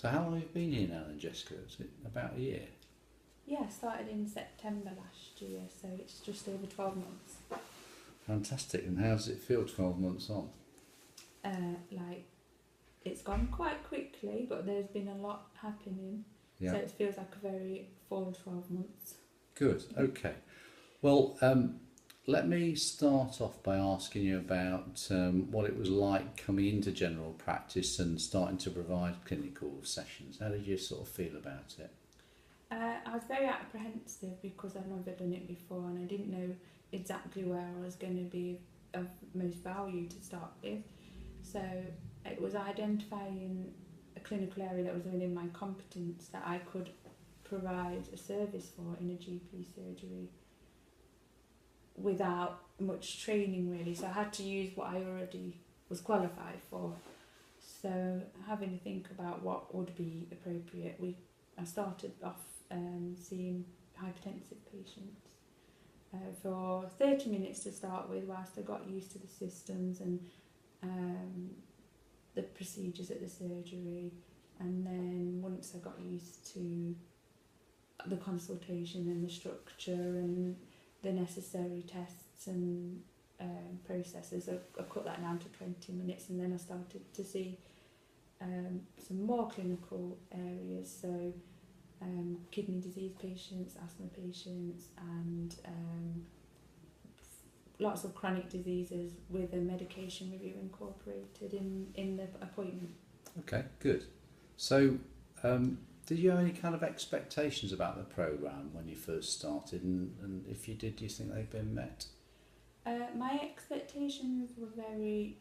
So how long have you been here now then, Jessica? Is it about a year? Yeah, I started in September last year, so it's just over 12 months. Fantastic. And how does it feel 12 months on? Like, it's gone quite quickly, but there's been a lot happening. Yeah. So it feels like a very full 12 months. Good. Okay. Well, let me start off by asking you about what it was like coming into general practice and starting to provide clinical sessions. How did you sort of feel about it? I was very apprehensive because I've never done it before and I didn't know exactly where I was going to be of most value to start with. So it was identifying a clinical area that was within my competence that I could provide a service for in a GP surgery without much training really. So I had to use what I already was qualified for. So having to think about what would be appropriate, I started off seeing hypertensive patients for 30 minutes to start with, whilst I got used to the systems and the procedures at the surgery, and then once I got used to the consultation and the structure and the necessary tests and processes, I cut that down to 20 minutes, and then I started to see some more clinical areas, so kidney disease patients, asthma patients, and lots of chronic diseases with a medication review incorporated in the appointment. Okay, good. So did you have any kind of expectations about the programme when you first started, and if you did, do you think they've been met? My expectations were very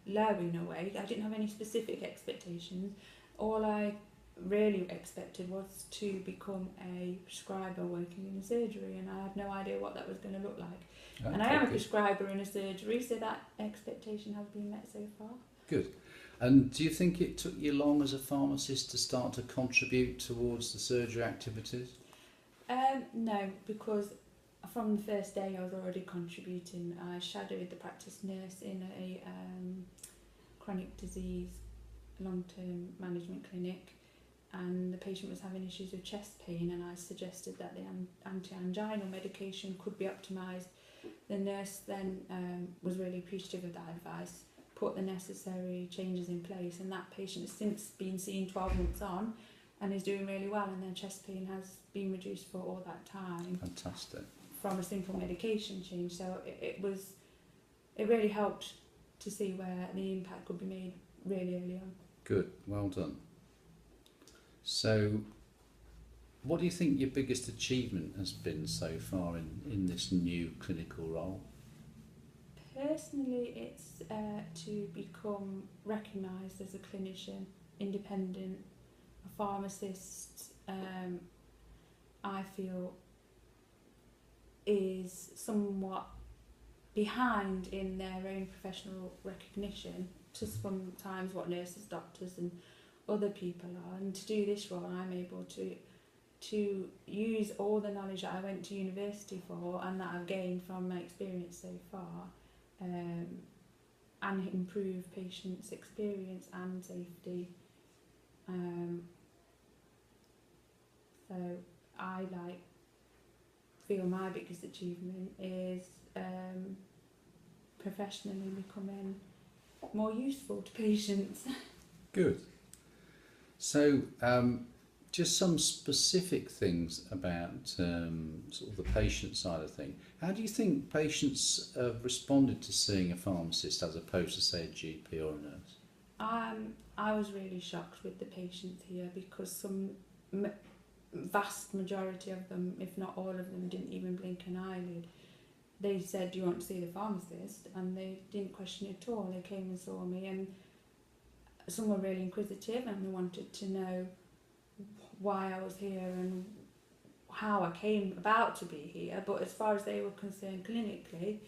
low in a way. I didn't have any specific expectations. All I really expected was to become a prescriber working in a surgery, and I had no idea what that was going to look like. Okay, and I am a good. prescriber in a surgery, so that expectation has been met so far. Good. And do you think it took you long as a pharmacist to start to contribute towards the surgery activities? No, because from the first day I was already contributing. I shadowed the practice nurse in a chronic disease long-term management clinic, and the patient was having issues with chest pain, and I suggested that the anti-anginal medication could be optimised. The nurse then was really appreciative of that advice, put the necessary changes in place, and that patient has since been seen 12 months on and is doing really well, and their chest pain has been reduced for all that time. Fantastic. From a simple medication change. So it really helped to see where the impact could be made really early on. Good, well done. So what do you think your biggest achievement has been so far in this new clinical role? Personally, it's to become recognised as a clinician, independent, a pharmacist. I feel is somewhat behind in their own professional recognition to sometimes what nurses, doctors and other people are, and to do this role I'm able to use all the knowledge that I went to university for and that I've gained from my experience so far, and improve patients' experience and safety. So I feel my biggest achievement is professionally becoming more useful to patients. Good. So just some specific things about sort of the patient side of things. How do you think patients have responded to seeing a pharmacist as opposed to, say, a GP or a nurse? I was really shocked with the patients here because some vast majority of them, if not all of them, didn't even blink an eyelid. They said, "Do you want to see the pharmacist?" And they didn't question it at all. They came and saw me, and some were really inquisitive and they wanted to know why I was here and how I came about to be here. But as far as they were concerned clinically,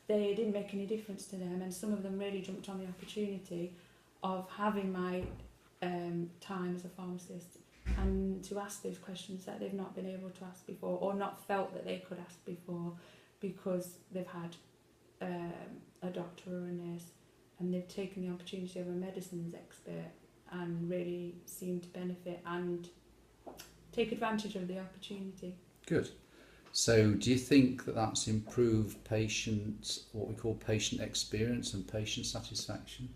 they didn't make any difference to them, and some of them really jumped on the opportunity of having my time as a pharmacist and to ask those questions that they've not been able to ask before or not felt that they could ask before because they've had a doctor or a nurse and they've taken the opportunity of a medicines expert and really seem to benefit and take advantage of the opportunity. Good. So do you think that that's improved patient, what we call patient experience and patient satisfaction?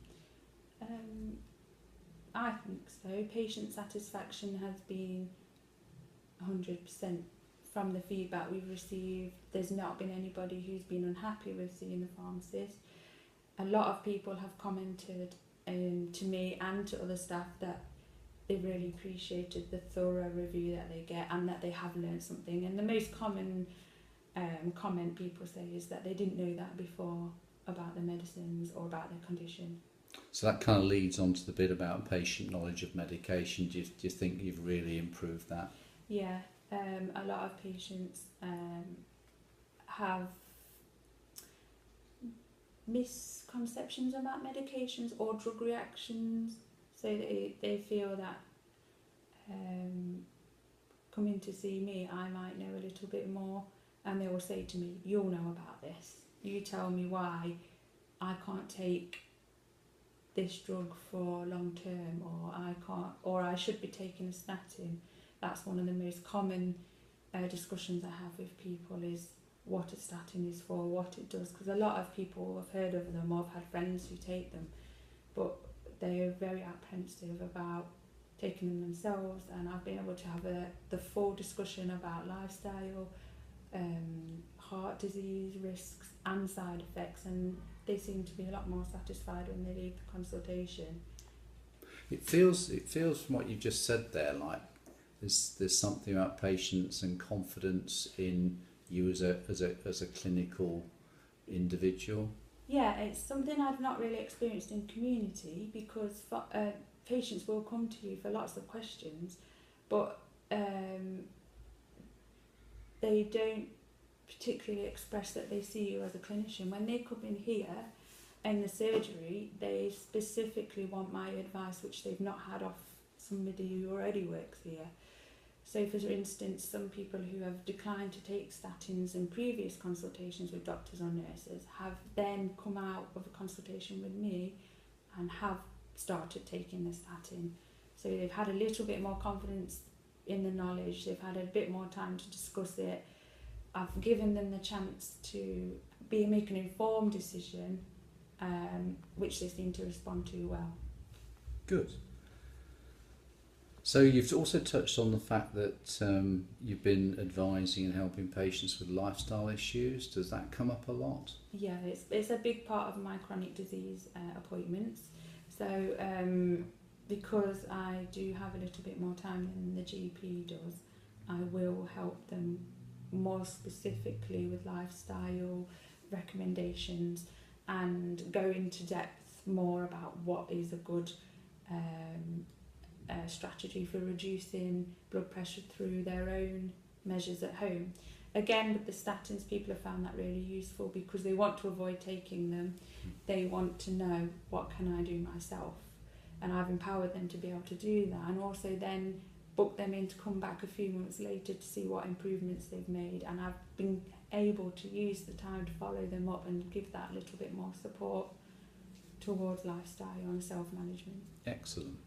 I think so. Patient satisfaction has been 100% from the feedback we've received. There's not been anybody who's been unhappy with seeing the pharmacist. A lot of people have commented to me and to other staff that they really appreciated the thorough review that they get and that they have learned something. And the most common comment people say is that they didn't know that before about the medicines or about their condition. So that kind of leads on to the bit about patient knowledge of medication. Do you think you've really improved that? Yeah, a lot of patients have misconceptions about medications or drug reactions, so they feel that coming to see me I might know a little bit more, and they will say to me, "You'll know about this, you tell me why I can't take this drug for long term, or I should be taking a statin." That's one of the most common discussions I have with people, is what a statin is for, what it does, because a lot of people have heard of them or have had friends who take them, but they're very apprehensive about taking them themselves. And I've been able to have the full discussion about lifestyle, heart disease risks and side effects, and they seem to be a lot more satisfied when they leave the consultation. It feels from what you've just said there like there's something about patience and confidence in you as a clinical individual. Yeah, it's something I've not really experienced in community, because patients will come to you for lots of questions, but they don't particularly express that they see you as a clinician. When they come in here in the surgery, they specifically want my advice, which they've not had off somebody who already works here. So for instance, some people who have declined to take statins in previous consultations with doctors or nurses have then come out of a consultation with me and have started taking the statin. So they've had a little bit more confidence in the knowledge, they've had a bit more time to discuss it. I've given them the chance to make an informed decision, which they seem to respond to well. Good. So you've also touched on the fact that you've been advising and helping patients with lifestyle issues. Does that come up a lot? Yeah, it's a big part of my chronic disease appointments. So because I do have a little bit more time than the GP does, I will help them more specifically with lifestyle recommendations and go into depth more about what is a good strategy for reducing blood pressure through their own measures at home. Again, with the statins, people have found that really useful because they want to avoid taking them. They want to know, what can I do myself? And I've empowered them to be able to do that, and also then book them in to come back a few months later to see what improvements they've made. And I've been able to use the time to follow them up and give that little bit more support towards lifestyle and self-management. Excellent.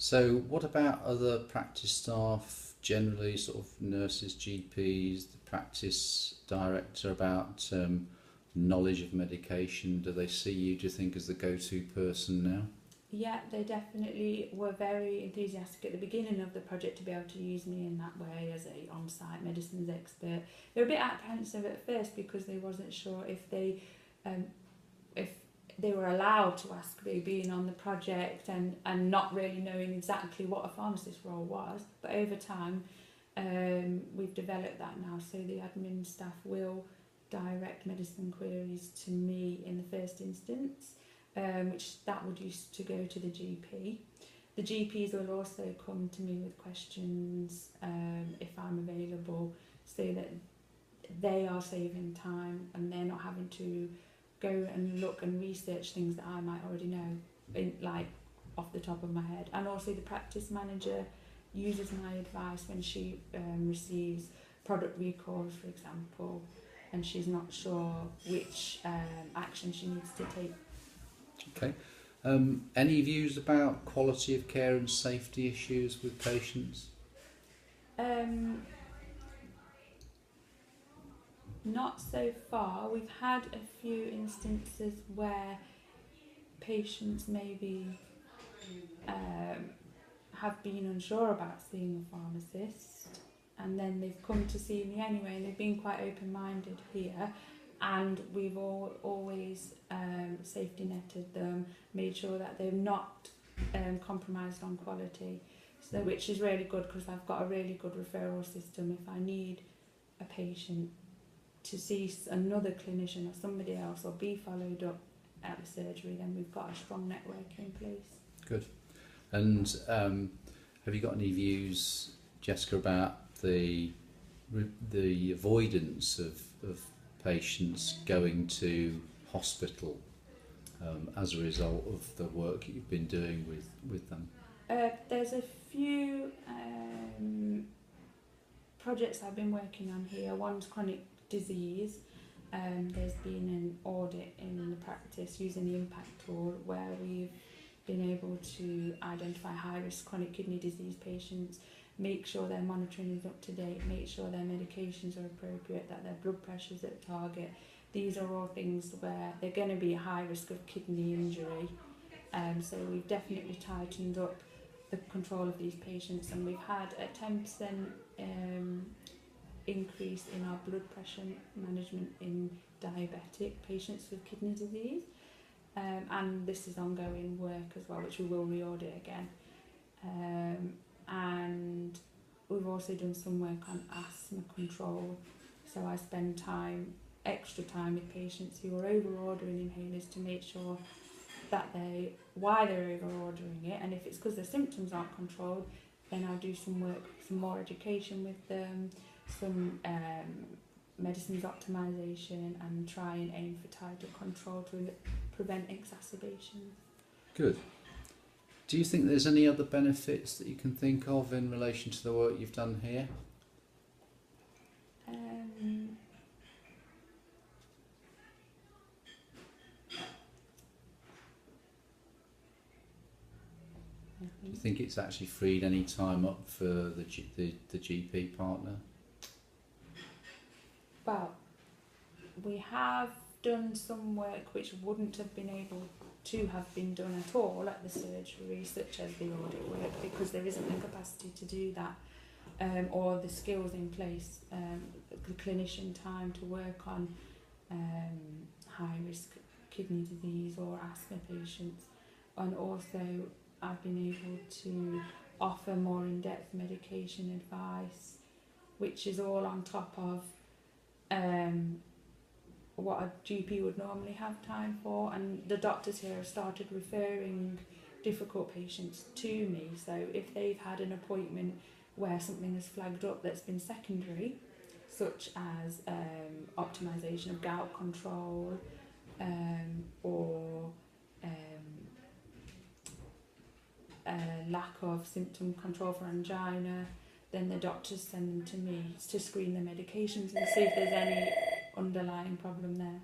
So what about other practice staff, generally sort of nurses, GPs, the practice director, about knowledge of medication? Do they see you, do you think, as the go-to person now? Yeah, they definitely were very enthusiastic at the beginning of the project to be able to use me in that way as a on-site medicines expert. They were a bit apprehensive at first because they wasn't sure if they were allowed to ask me, being on the project and not really knowing exactly what a pharmacist role was. But over time, we've developed that now, so the admin staff will direct medicine queries to me in the first instance, which that would used to go to the GP. The GPs will also come to me with questions if I'm available, so that they are saving time and they're not having to go and look and research things that I might already know, like off the top of my head. And also the practice manager uses my advice when she receives product recalls, for example, and she's not sure which action she needs to take. Okay. Any views about quality of care and safety issues with patients? Not so far. We've had a few instances where patients maybe have been unsure about seeing a pharmacist, and then they've come to see me anyway, and they've been quite open-minded here, and we've always safety netted them, made sure that they've not compromised on quality, so which is really good, because I've got a really good referral system. If I need a patient to see another clinician or somebody else, or be followed up at the surgery, then we've got a strong network in place. Good. And have you got any views, Jessica, about the avoidance of patients going to hospital as a result of the work you've been doing with them? There's a few projects I've been working on here. One's chronic disease. There's been an audit in the practice using the impact tool, where we've been able to identify high-risk chronic kidney disease patients, make sure their monitoring is up to date, make sure their medications are appropriate, that their blood pressure is at target. These are all things where they're going to be at high risk of kidney injury. So we've definitely tightened up the control of these patients, and we've had a 10% increase in our blood pressure management in diabetic patients with kidney disease. And this is ongoing work as well, which we will re-audit again. And we've also done some work on asthma control. So I spend extra time with patients who are over-ordering inhalers to make sure that why they're over-ordering it, and if it's because their symptoms aren't controlled, then I'll do some work, some more education with them, some medicines optimization, and try and aim for tighter control to prevent exacerbations. Good. Do you think there's any other benefits that you can think of in relation to the work you've done here? Do you think it's actually freed any time up for the GP partner? Well, we have done some work which wouldn't have been able to have been done at all at the surgery, such as the audit work, because there isn't the capacity to do that, or the skills in place, the clinician time to work on high risk kidney disease or asthma patients. And also I've been able to offer more in-depth medication advice, which is all on top of what a GP would normally have time for, and the doctors here have started referring difficult patients to me. So if they've had an appointment where something has flagged up that's been secondary, such as optimization of gout control, or lack of symptom control for angina, then the doctors send them to me to screen the medications and see if there's any underlying problem there.